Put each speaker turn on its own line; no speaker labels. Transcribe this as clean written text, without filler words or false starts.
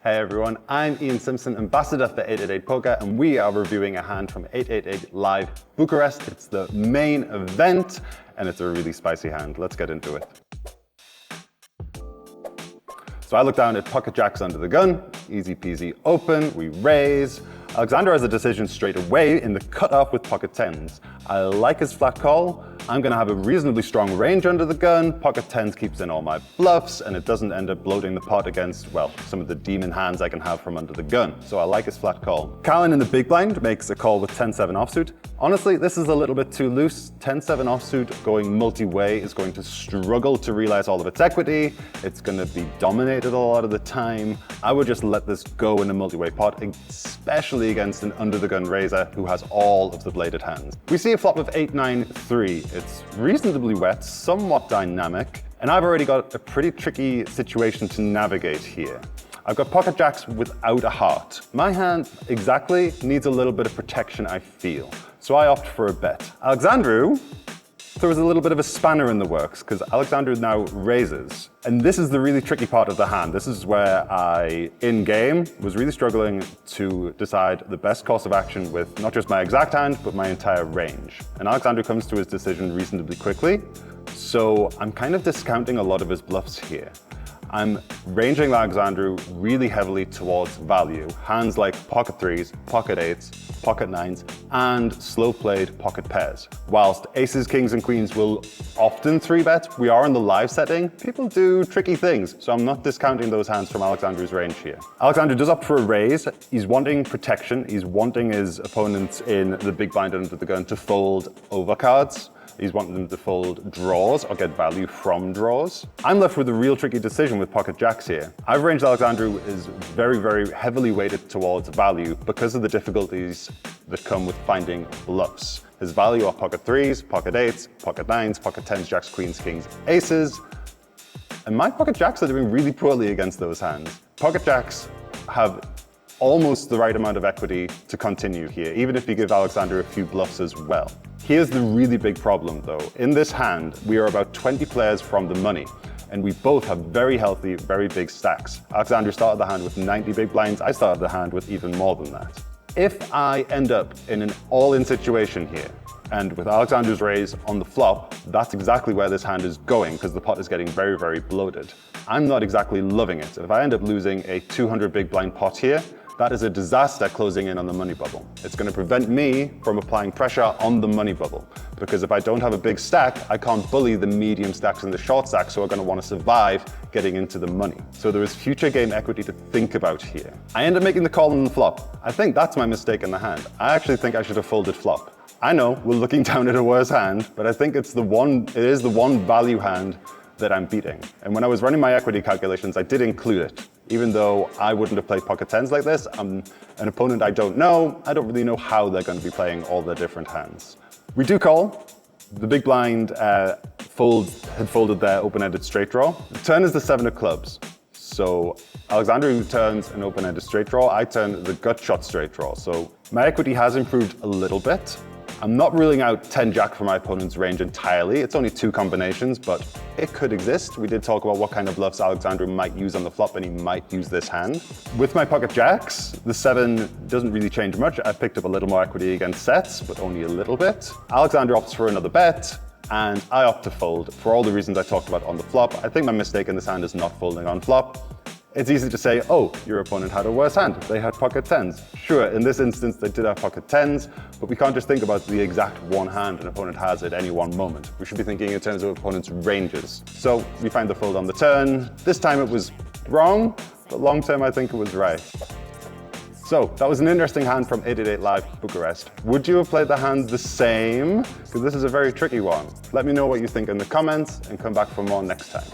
Hey everyone, I'm Ian Simpson, ambassador for 888 Poker, and we are reviewing a hand from 888 Live Bucharest. It's the main event, and it's a really spicy hand. Let's get into it. So I look down at pocket jacks under the gun, easy peasy open, we raise. Alexander has a decision straight away in the cutoff with pocket tens. I like his flat call. I'm gonna have a reasonably strong range under the gun. Pocket tens keeps in all my bluffs, and it doesn't end up bloating the pot against, well, some of the demon hands I can have from under the gun. So I like his flat call. Callan in the big blind makes a call with 10-7 offsuit. Honestly, this is a little bit too loose. 10-7 offsuit going multi-way is going to struggle to realize all of its equity. It's gonna be dominated a lot of the time. I would just let this go in a multi-way pot, especially against an under the gun raiser who has all of the bladed hands. We see a flop of 8-9-3. It's reasonably wet, somewhat dynamic, and I've already got a pretty tricky situation to navigate here. I've got pocket jacks without a heart. My hand exactly needs a little bit of protection, I feel. So I opt for a bet. Alexandru throws a little bit of a spanner in the works because Alexandru now raises. And this is the really tricky part of the hand. This is where I, in game, was really struggling to decide the best course of action with not just my exact hand, but my entire range. And Alexandru comes to his decision reasonably quickly. So I'm kind of discounting a lot of his bluffs here. I'm ranging Alexandru really heavily towards value. Hands like pocket threes, pocket eights, pocket nines, and slow-played pocket pairs. Whilst aces, kings, and queens will often 3-bet, we are in the live setting. People do tricky things, so I'm not discounting those hands from Alexandru's range here. Alexandru does opt for a raise. He's wanting protection. He's wanting his opponents in the big blind under the gun to fold overcards. He's wanting them to fold draws or get value from draws. I'm left with a real tricky decision with pocket jacks here. I've ranged Alexandru is very, very heavily weighted towards value because of the difficulties that come with finding bluffs. His value are pocket threes, pocket eights, pocket nines, pocket tens, jacks, queens, kings, aces. And my pocket jacks are doing really poorly against those hands. Pocket jacks have almost the right amount of equity to continue here, even if you give Alexandru a few bluffs as well. Here's the really big problem though. In this hand, we are about 20 players from the money, and we both have very healthy, very big stacks. Alexandru started the hand with 90 big blinds. I started the hand with even more than that. If I end up in an all-in situation here, and with Alexandru's raise on the flop, that's exactly where this hand is going because the pot is getting very, very bloated. I'm not exactly loving it. If I end up losing a 200 big blind pot here, that is a disaster closing in on the money bubble. It's going to prevent me from applying pressure on the money bubble, because if I don't have a big stack, I can't bully the medium stacks and the short stacks who are going to want to survive getting into the money. So there is future game equity to think about here. I end up making the call on the flop. I think that's my mistake in the hand. I actually think I should have folded flop. I know we're looking down at a worse hand, but I think it is the one value hand that I'm beating. And when I was running my equity calculations, I did include it. Even though I wouldn't have played pocket tens like this, I'm an opponent I don't know. I don't really know how they're going to be playing all their different hands. We do call. The big blind had folded their open-ended straight draw. The turn is the 7 of clubs. So Alexandru turns an open-ended straight draw. I turn the gut shot straight draw. So my equity has improved a little bit. I'm not ruling out 10 jack for my opponent's range entirely. It's only 2 combinations, but it could exist. We did talk about what kind of bluffs Alexandru might use on the flop, and he might use this hand. With my pocket jacks, the 7 doesn't really change much. I picked up a little more equity against sets, but only a little bit. Alexandru opts for another bet, and I opt to fold for all the reasons I talked about on the flop. I think my mistake in this hand is not folding on flop. It's easy to say, oh, your opponent had a worse hand. They had pocket tens. Sure, in this instance, they did have pocket tens, but we can't just think about the exact one hand an opponent has at any one moment. We should be thinking in terms of opponent's ranges. So we find the fold on the turn. This time it was wrong, but long term, I think it was right. So that was an interesting hand from 888 Live Bucharest. Would you have played the hand the same? Because this is a very tricky one. Let me know what you think in the comments and come back for more next time.